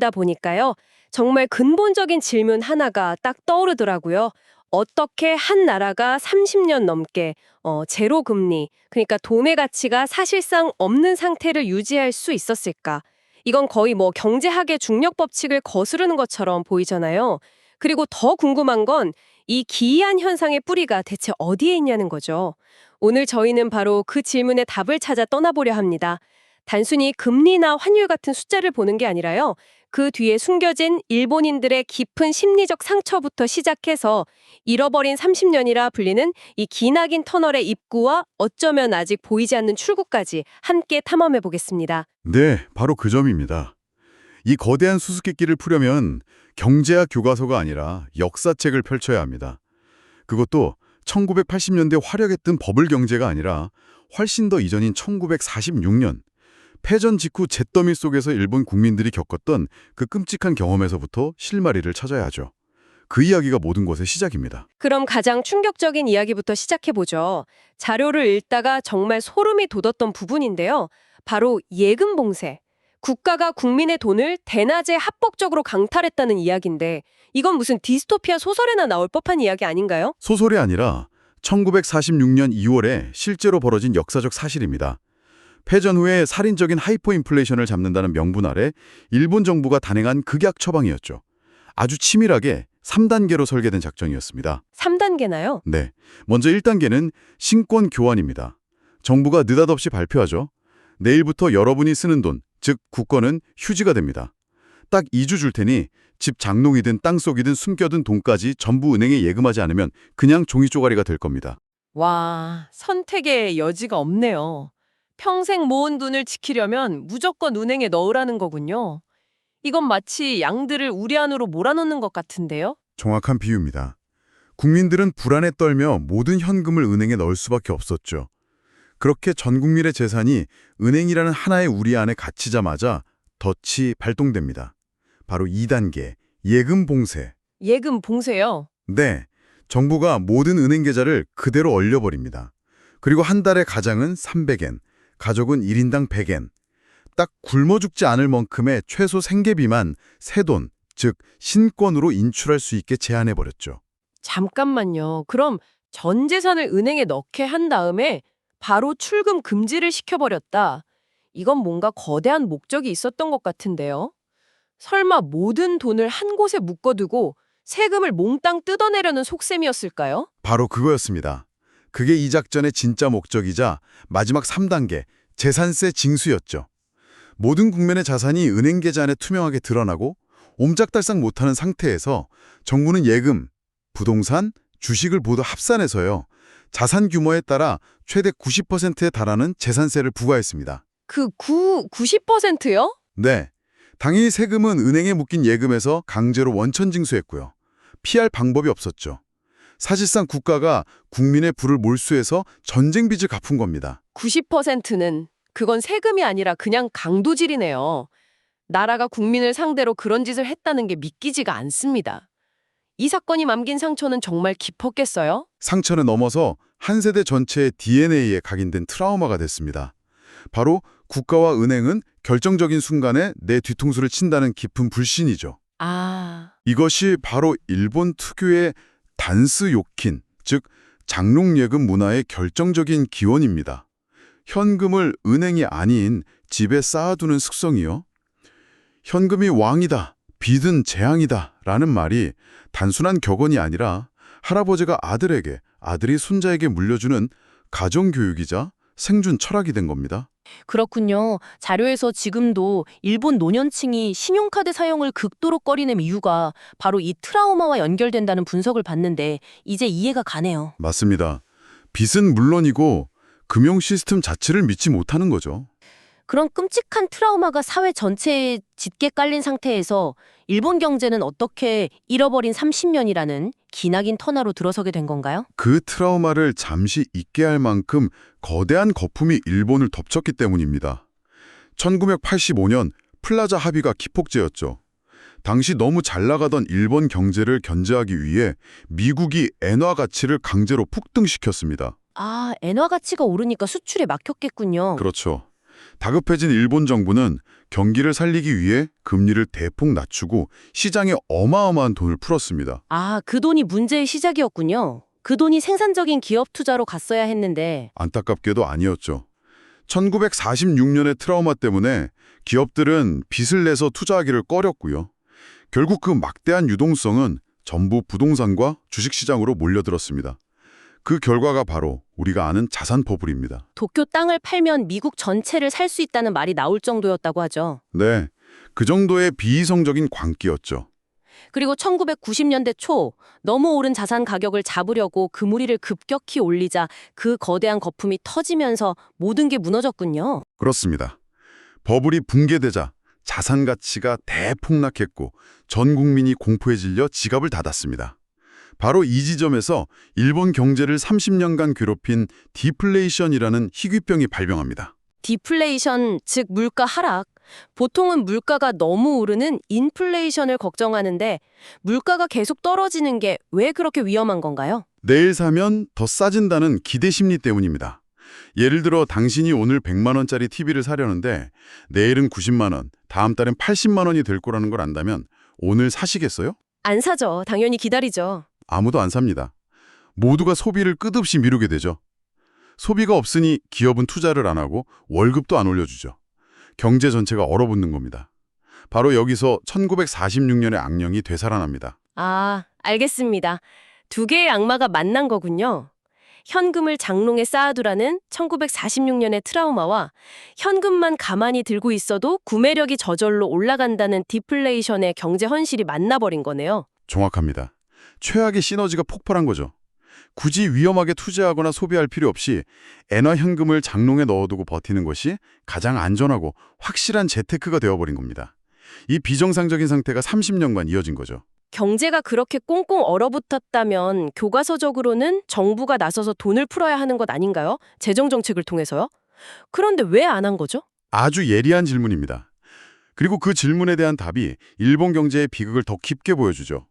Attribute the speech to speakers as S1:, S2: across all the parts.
S1: 듣다 보니까요. 정말 근본적인 질문 하나가 딱 떠오르더라고요. 어떻게 한 나라가 30년 넘게 제로 금리, 그러니까 돈의 가치가 사실상 없는 상태를 유지할 수 있었을까? 이건 거의 뭐 경제학의 중력 법칙을 거스르는 것처럼 보이잖아요. 그리고 더 궁금한 건 이 기이한 현상의 뿌리가 대체 어디에 있냐는 거죠. 오늘 저희는 바로 그 질문에 답을 찾아 떠나보려 합니다. 단순히 금리나 환율 같은 숫자를 보는 게 아니라요. 그 뒤에 숨겨진 일본인들의 깊은 심리적 상처부터 시작해서 잃어버린 30년이라 불리는 이 기나긴 터널의 입구와 어쩌면 아직 보이지 않는 출구까지 함께 탐험해 보겠습니다.
S2: 네, 바로 그 점입니다. 이 거대한 수수께끼를 풀려면 경제학 교과서가 아니라 역사책을 펼쳐야 합니다. 그것도 1980년대 활약했던 버블 경제가 아니라 훨씬 더 이전인 1946년 패전 직후 잿더미 속에서 일본 국민들이 겪었던 그 끔찍한 경험에서부터 실마리를 찾아야 하죠. 그 이야기가 모든 것의 시작입니다.
S1: 그럼 가장 충격적인 이야기부터 시작해 보죠. 자료를 읽다가 정말 소름이 돋았던 부분인데요. 바로 예금 봉쇄. 국가가 국민의 돈을 대낮에 합법적으로 강탈했다는 이야기인데 이건 무슨 디스토피아 소설에나 나올 법한 이야기 아닌가요?
S2: 소설이 아니라 1946년 2월에 실제로 벌어진 역사적 사실입니다. 패전 후에 살인적인 하이퍼인플레이션을 잡는다는 명분 아래 일본 정부가 단행한 극약 처방이었죠. 아주 치밀하게 3단계로 설계된 작전이었습니다.
S1: 3단계나요?
S2: 네, 먼저 1단계는 신권 교환입니다. 정부가 느닷없이 발표하죠. 내일부터 여러분이 쓰는 돈, 즉 국권은 휴지가 됩니다. 딱 2주 줄 테니 집 장롱이든 땅속이든 숨겨둔 돈까지 전부 은행에 예금하지 않으면 그냥 종이 쪼가리가 될 겁니다.
S3: 와, 선택의 여지가 없네요. 평생 모은 돈을 지키려면 무조건 은행에 넣으라는 거군요. 이건 마치 양들을 우리 안으로 몰아넣는 것 같은데요?
S2: 정확한 비유입니다. 국민들은 불안에 떨며 모든 현금을 은행에 넣을 수밖에 없었죠. 그렇게 전 국민의 재산이 은행이라는 하나의 우리 안에 갇히자마자 덫이 발동됩니다. 바로 2단계, 예금 봉쇄.
S3: 예금 봉쇄요.
S2: 네, 정부가 모든 은행 계좌를 그대로 얼려버립니다. 그리고 한 달에 가장은 300엔, 가족은 1인당 100엔. 딱 굶어 죽지 않을 만큼의 최소 생계비만 새돈, 즉 신권으로 인출할 수 있게 제한해버렸죠.
S3: 잠깐만요. 그럼 전 재산을 은행에 넣게 한 다음에 바로 출금 금지를 시켜버렸다. 이건 뭔가 거대한 목적이 있었던 것 같은데요. 설마 모든 돈을 한 곳에 묶어두고 세금을 몽땅 뜯어내려는 속셈이었을까요?
S2: 바로 그거였습니다. 그게 이 작전의 진짜 목적이자 마지막 3단계, 재산세 징수였죠. 모든 국민의 자산이 은행 계좌 안에 투명하게 드러나고 옴짝달싹 못하는 상태에서 정부는 예금, 부동산, 주식을 모두 합산해서요. 자산 규모에 따라 최대 90%에 달하는 재산세를 부과했습니다.
S3: 90%요?
S2: 네, 당연히 세금은 은행에 묶인 예금에서 강제로 원천 징수했고요. 피할 방법이 없었죠. 사실상 국가가 국민의 부를 몰수해서 전쟁 빚을 갚은 겁니다.
S3: 90%는 그건 세금이 아니라 그냥 강도질이네요. 나라가 국민을 상대로 그런 짓을 했다는 게 믿기지가 않습니다. 이 사건이 남긴 상처는 정말 깊었겠어요?
S2: 상처를 넘어서 한 세대 전체의 DNA에 각인된 트라우마가 됐습니다. 바로 국가와 은행은 결정적인 순간에 내 뒤통수를 친다는 깊은 불신이죠.
S3: 아,
S2: 이것이 바로 일본 특유의 단스 요킨, 즉 장롱예금 문화의 결정적인 기원입니다. 현금을 은행이 아닌 집에 쌓아두는 습성이요. 현금이 왕이다, 빚은 재앙이다 라는 말이 단순한 격언이 아니라 할아버지가 아들에게, 아들이 손자에게 물려주는 가정교육이자 생존 철학이 된 겁니다.
S4: 그렇군요. 자료에서 지금도 일본 노년층이 신용카드 사용을 극도로 꺼리는 이유가 바로 이 트라우마와 연결된다는 분석을 봤는데 이제 이해가 가네요.
S2: 맞습니다. 빚은 물론이고 금융 시스템 자체를 믿지 못하는 거죠.
S4: 그런 끔찍한 트라우마가 사회 전체에 짙게 깔린 상태에서 일본 경제는 어떻게 잃어버린 30년이라는 기나긴 터널로 들어서게 된 건가요?
S2: 그 트라우마를 잠시 잊게 할 만큼 거대한 거품이 일본을 덮쳤기 때문입니다. 1985년 플라자 합의가 기폭제였죠. 당시 너무 잘 나가던 일본 경제를 견제하기 위해 미국이 엔화 가치를 강제로 폭등시켰습니다.
S4: 아, 엔화 가치가 오르니까 수출에 막혔겠군요.
S2: 그렇죠. 다급해진 일본 정부는 경기를 살리기 위해 금리를 대폭 낮추고 시장에 어마어마한 돈을 풀었습니다.
S4: 아, 그 돈이 문제의 시작이었군요. 그 돈이 생산적인 기업 투자로 갔어야 했는데.
S2: 안타깝게도 아니었죠. 1946년의 트라우마 때문에 기업들은 빚을 내서 투자하기를 꺼렸고요. 결국 그 막대한 유동성은 전부 부동산과 주식시장으로 몰려들었습니다. 그 결과가 바로 우리가 아는 자산 버블입니다.
S4: 도쿄 땅을 팔면 미국 전체를 살 수 있다는 말이 나올 정도였다고 하죠.
S2: 네, 그 정도의 비이성적인 광기였죠.
S4: 그리고 1990년대 초 너무 오른 자산 가격을 잡으려고 금우리를 급격히 올리자 그 거대한 거품이 터지면서 모든 게 무너졌군요.
S2: 그렇습니다. 버블이 붕괴되자 자산 가치가 대폭락했고 전 국민이 공포에 질려 지갑을 닫았습니다. 바로 이 지점에서 일본 경제를 30년간 괴롭힌 디플레이션이라는 희귀병이 발병합니다.
S4: 디플레이션, 즉 물가 하락. 보통은 물가가 너무 오르는 인플레이션을 걱정하는데 물가가 계속 떨어지는 게 왜 그렇게 위험한 건가요?
S2: 내일 사면 더 싸진다는 기대 심리 때문입니다. 예를 들어 당신이 오늘 100만 원짜리 TV를 사려는데 내일은 90만 원, 다음 달엔 80만 원이 될 거라는 걸 안다면 오늘 사시겠어요?
S1: 안 사죠. 당연히 기다리죠.
S2: 아무도 안 삽니다. 모두가 소비를 끝없이 미루게 되죠. 소비가 없으니 기업은 투자를 안 하고 월급도 안 올려주죠. 경제 전체가 얼어붙는 겁니다. 바로 여기서 1946년의 악령이 되살아납니다.
S1: 아, 알겠습니다. 두 개의 악마가 만난 거군요. 현금을 장롱에 쌓아두라는 1946년의 트라우마와 현금만 가만히 들고 있어도 구매력이 저절로 올라간다는 디플레이션의 경제 현실이 만나버린 거네요.
S2: 정확합니다. 최악의 시너지가 폭발한 거죠. 굳이 위험하게 투자하거나 소비할 필요 없이 엔화 현금을 장롱에 넣어두고 버티는 것이 가장 안전하고 확실한 재테크가 되어버린 겁니다. 이 비정상적인 상태가 30년간 이어진 거죠.
S1: 경제가 그렇게 꽁꽁 얼어붙었다면 교과서적으로는 정부가 나서서 돈을 풀어야 하는 것 아닌가요? 재정정책을 통해서요? 그런데 왜 안 한 거죠?
S2: 아주 예리한 질문입니다. 그리고 그 질문에 대한 답이 일본 경제의 비극을 더 깊게 보여주죠.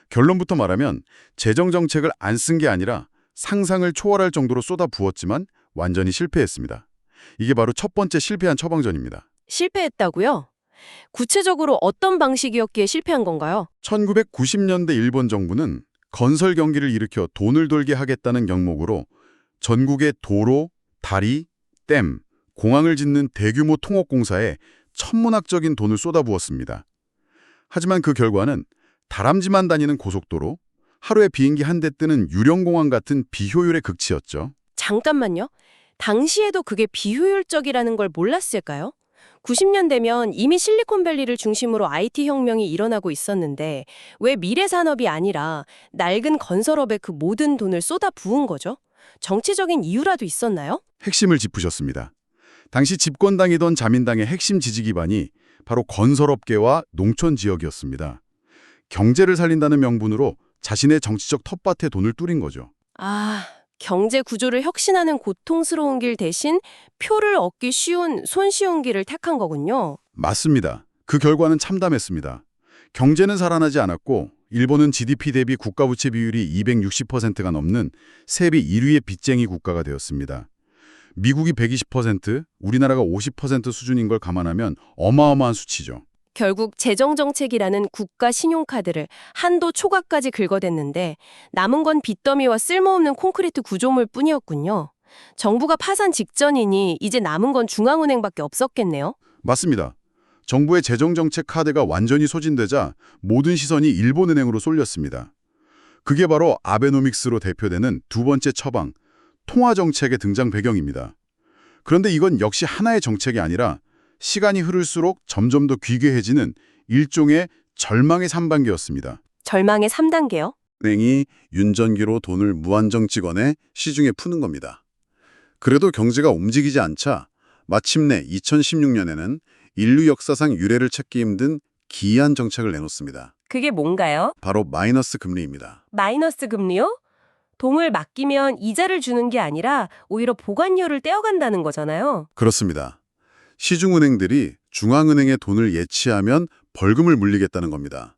S2: 결론부터 말하면 재정정책을 안 쓴 게 아니라 상상을 초월할 정도로 쏟아 부었지만 완전히 실패했습니다. 이게 바로 첫 번째 실패한 처방전입니다.
S1: 실패했다고요? 구체적으로 어떤 방식이었기에 실패한 건가요?
S2: 1990년대 일본 정부는 건설 경기를 일으켜 돈을 돌게 하겠다는 명목으로 전국의 도로, 다리, 댐, 공항을 짓는 대규모 통업공사에 천문학적인 돈을 쏟아부었습니다. 하지만 그 결과는 다람쥐만 다니는 고속도로, 하루에 비행기 한 대 뜨는 유령공항 같은 비효율의 극치였죠.
S1: 잠깐만요. 당시에도 그게 비효율적이라는 걸 몰랐을까요? 90년대면 이미 실리콘밸리를 중심으로 IT 혁명이 일어나고 있었는데 왜 미래 산업이 아니라 낡은 건설업에 그 모든 돈을 쏟아 부은 거죠? 정치적인 이유라도 있었나요?
S2: 핵심을 짚으셨습니다. 당시 집권당이던 자민당의 핵심 지지 기반이 바로 건설업계와 농촌 지역이었습니다. 경제를 살린다는 명분으로 자신의 정치적 텃밭에 돈을 뚫인 거죠.
S1: 아, 경제 구조를 혁신하는 고통스러운 길 대신 표를 얻기 쉬운 손쉬운 길을 택한 거군요.
S2: 맞습니다. 그 결과는 참담했습니다. 경제는 살아나지 않았고 일본은 GDP 대비 국가부채 비율이 260%가 넘는 세계 1위의 빚쟁이 국가가 되었습니다. 미국이 120%, 우리나라가 50% 수준인 걸 감안하면 어마어마한 수치죠.
S1: 결국 재정정책이라는 국가 신용카드를 한도 초과까지 긁어댔는데 남은 건 빚더미와 쓸모없는 콘크리트 구조물 뿐이었군요. 정부가 파산 직전이니 이제 남은 건 중앙은행밖에 없었겠네요.
S2: 맞습니다. 정부의 재정정책 카드가 완전히 소진되자 모든 시선이 일본은행으로 쏠렸습니다. 그게 바로 아베노믹스로 대표되는 두 번째 처방, 통화정책의 등장 배경입니다. 그런데 이건 역시 하나의 정책이 아니라 시간이 흐를수록 점점 더 귀괴해지는 일종의 절망의 3단계였습니다.
S1: 절망의 3단계요?
S2: 은행이 윤전기로 돈을 무한정 찍어내 시중에 푸는 겁니다. 그래도 경제가 움직이지 않자 마침내 2016년에는 인류 역사상 유례를 찾기 힘든 기이한 정책을 내놓습니다.
S1: 그게 뭔가요?
S2: 바로 마이너스 금리입니다.
S1: 마이너스 금리요? 돈을 맡기면 이자를 주는 게 아니라 오히려 보관료를 떼어간다는 거잖아요.
S2: 그렇습니다. 시중은행들이 중앙은행의 돈을 예치하면 벌금을 물리겠다는 겁니다.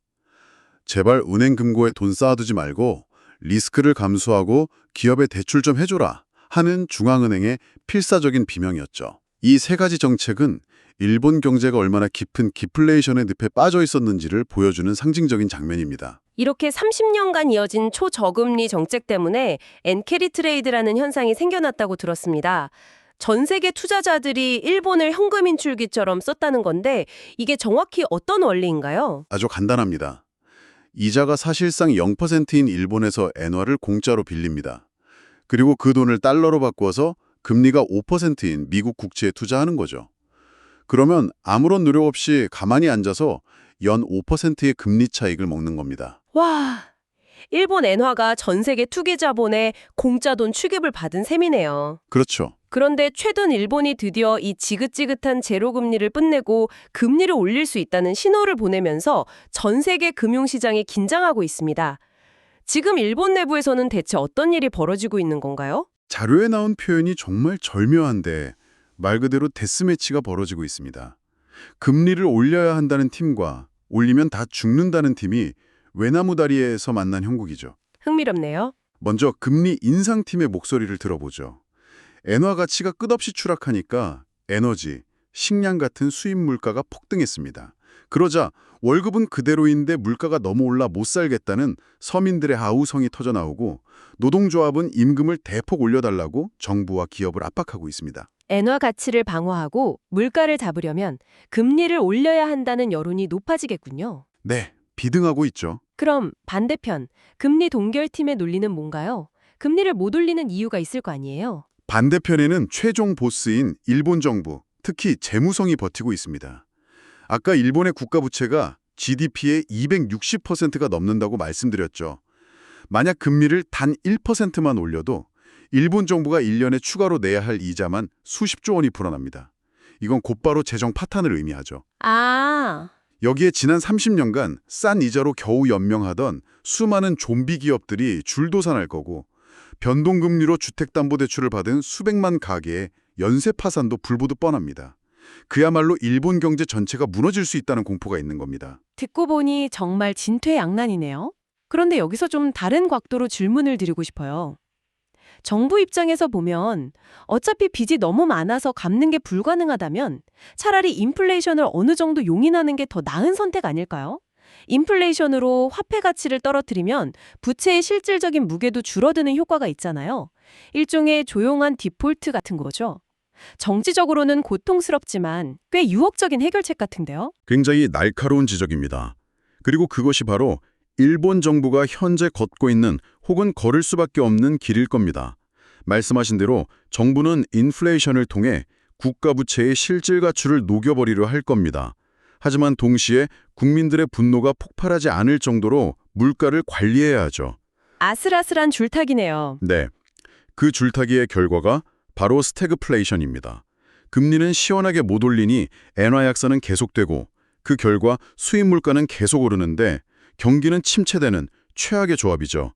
S2: 제발 은행 금고에 돈 쌓아두지 말고 리스크를 감수하고 기업에 대출 좀 해줘라 하는 중앙은행의 필사적인 비명이었죠. 이 세 가지 정책은 일본 경제가 얼마나 깊은 기플레이션의 늪에 빠져 있었는지를 보여주는 상징적인 장면입니다.
S1: 이렇게 30년간 이어진 초저금리 정책 때문에 엔캐리 트레이드라는 현상이 생겨났다고 들었습니다. 전 세계 투자자들이 일본을 현금 인출기처럼 썼다는 건데 이게 정확히 어떤 원리인가요?
S2: 아주 간단합니다. 이자가 사실상 0%인 일본에서 엔화를 공짜로 빌립니다. 그리고 그 돈을 달러로 바꾸어서 금리가 5%인 미국 국채에 투자하는 거죠. 그러면 아무런 노력 없이 가만히 앉아서 연 5%의 금리 차익을 먹는 겁니다.
S1: 와, 일본 엔화가 전 세계 투기 자본에 공짜 돈 취급을 받은 셈이네요.
S2: 그렇죠.
S1: 그런데 최근 일본이 드디어 이 지긋지긋한 제로금리를 끝내고 금리를 올릴 수 있다는 신호를 보내면서 전 세계 금융시장이 긴장하고 있습니다. 지금 일본 내부에서는 대체 어떤 일이 벌어지고 있는 건가요?
S2: 자료에 나온 표현이 정말 절묘한데 말 그대로 데스매치가 벌어지고 있습니다. 금리를 올려야 한다는 팀과 올리면 다 죽는다는 팀이 외나무다리에서 만난 형국이죠.
S1: 흥미롭네요.
S2: 먼저 금리 인상팀의 목소리를 들어보죠. 엔화 가치가 끝없이 추락하니까 에너지, 식량 같은 수입 물가가 폭등했습니다. 그러자 월급은 그대로인데 물가가 너무 올라 못 살겠다는 서민들의 아우성이 터져나오고 노동조합은 임금을 대폭 올려달라고 정부와 기업을 압박하고 있습니다.
S1: 엔화 가치를 방어하고 물가를 잡으려면 금리를 올려야 한다는 여론이 높아지겠군요.
S2: 네, 비등하고 있죠.
S1: 그럼 반대편, 금리 동결팀의 논리는 뭔가요? 금리를 못 올리는 이유가 있을 거 아니에요?
S2: 반대편에는 최종 보스인 일본 정부, 특히 재무성이 버티고 있습니다. 아까 일본의 국가 부채가 GDP의 260%가 넘는다고 말씀드렸죠. 만약 금리를 단 1%만 올려도 일본 정부가 1년에 추가로 내야 할 이자만 수십조 원이 불어납니다. 이건 곧바로 재정 파탄을 의미하죠.
S1: 아,
S2: 여기에 지난 30년간 싼 이자로 겨우 연명하던 수많은 좀비 기업들이 줄도산할 거고 변동금리로 주택담보대출을 받은 수백만 가게의 연쇄 파산도 불보듯 뻔합니다. 그야말로 일본 경제 전체가 무너질 수 있다는 공포가 있는 겁니다.
S3: 듣고 보니 정말 진퇴양난이네요. 그런데 여기서 좀 다른 각도로 질문을 드리고 싶어요. 정부 입장에서 보면 어차피 빚이 너무 많아서 갚는 게 불가능하다면 차라리 인플레이션을 어느 정도 용인하는 게 더 나은 선택 아닐까요? 인플레이션으로 화폐 가치를 떨어뜨리면 부채의 실질적인 무게도 줄어드는 효과가 있잖아요. 일종의 조용한 디폴트 같은 거죠. 정치적으로는 고통스럽지만 꽤 유혹적인 해결책 같은데요.
S2: 굉장히 날카로운 지적입니다. 그리고 그것이 바로 일본 정부가 현재 걷고 있는 혹은 걸을 수밖에 없는 길일 겁니다. 말씀하신 대로 정부는 인플레이션을 통해 국가 부채의 실질 가치를 녹여버리려 할 겁니다. 하지만 동시에 국민들의 분노가 폭발하지 않을 정도로 물가를 관리해야 하죠.
S3: 아슬아슬한 줄타기네요.
S2: 네, 그 줄타기의 결과가 바로 스태그플레이션입니다. 금리는 시원하게 못 올리니 엔화 약세는 계속되고 그 결과 수입 물가는 계속 오르는데 경기는 침체되는 최악의 조합이죠.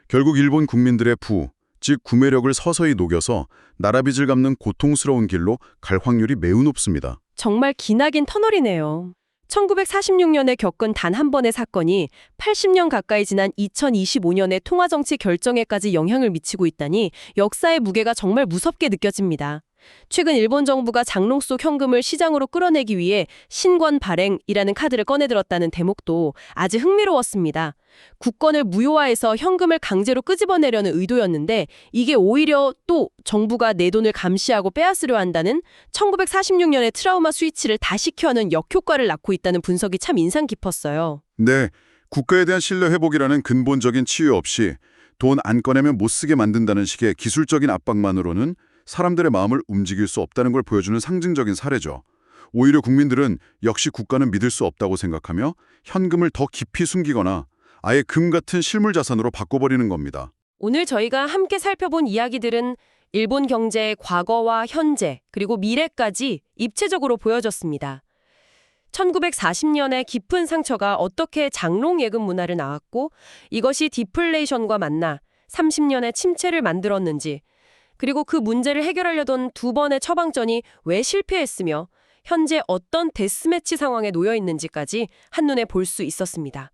S2: 결국 일본 국민들의 부, 즉 구매력을 서서히 녹여서 나라 빚을 갚는 고통스러운 길로 갈 확률이 매우 높습니다.
S3: 정말 기나긴 터널이네요. 1946년에 겪은 단 한 번의 사건이 80년 가까이 지난 2025년의 통화정치 결정에까지 영향을 미치고 있다니 역사의 무게가 정말 무섭게 느껴집니다. 최근 일본 정부가 장롱 속 현금을 시장으로 끌어내기 위해 신권 발행이라는 카드를 꺼내들었다는 대목도 아주 흥미로웠습니다. 국권을 무효화해서 현금을 강제로 끄집어내려는 의도였는데 이게 오히려 또 정부가 내 돈을 감시하고 빼앗으려 한다는 1946년의 트라우마 스위치를 다시 켜는 역효과를 낳고 있다는 분석이 참 인상 깊었어요.
S2: 네, 국가에 대한 신뢰 회복이라는 근본적인 치유 없이 돈 안 꺼내면 못 쓰게 만든다는 식의 기술적인 압박만으로는 사람들의 마음을 움직일 수 없다는 걸 보여주는 상징적인 사례죠. 오히려 국민들은 역시 국가는 믿을 수 없다고 생각하며 현금을 더 깊이 숨기거나 아예 금 같은 실물 자산으로 바꿔버리는 겁니다.
S1: 오늘 저희가 함께 살펴본 이야기들은 일본 경제의 과거와 현재 그리고 미래까지 입체적으로 보여졌습니다. 1940년의 깊은 상처가 어떻게 장롱 예금 문화를 낳았고 이것이 디플레이션과 만나 30년의 침체를 만들었는지 그리고 그 문제를 해결하려던 두 번의 처방전이 왜 실패했으며 현재 어떤 데스매치 상황에 놓여 있는지까지 한눈에 볼 수 있었습니다.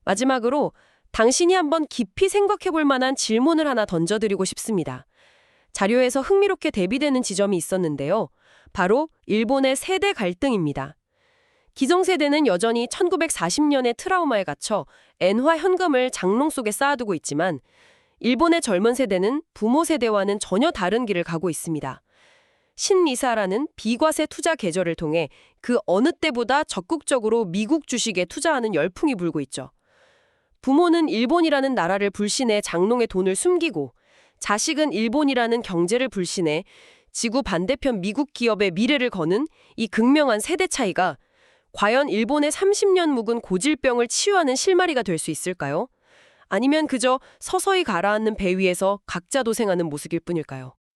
S1: 마지막으로 당신이 한번 깊이 생각해 볼 만한 질문을 하나 던져드리고 싶습니다. 자료에서 흥미롭게 대비되는 지점이 있었는데요. 바로 일본의 세대 갈등입니다. 기성세대는 여전히 1940년의 트라우마에 갇혀 엔화 현금을 장롱 속에 쌓아두고 있지만 일본의 젊은 세대는 부모 세대와는 전혀 다른 길을 가고 있습니다. 신니사라는 비과세 투자 계절을 통해 그 어느 때보다 적극적으로 미국 주식에 투자하는 열풍이 불고 있죠. 부모는 일본이라는 나라를 불신해 장롱에 돈을 숨기고 자식은 일본이라는 경제를 불신해 지구 반대편 미국 기업의 미래를 거는 이 극명한 세대 차이가 과연 일본의 30년 묵은 고질병을 치유하는 실마리가 될 수 있을까요? 아니면 그저 서서히 가라앉는 배 위에서 각자 도생하는 모습일 뿐일까요?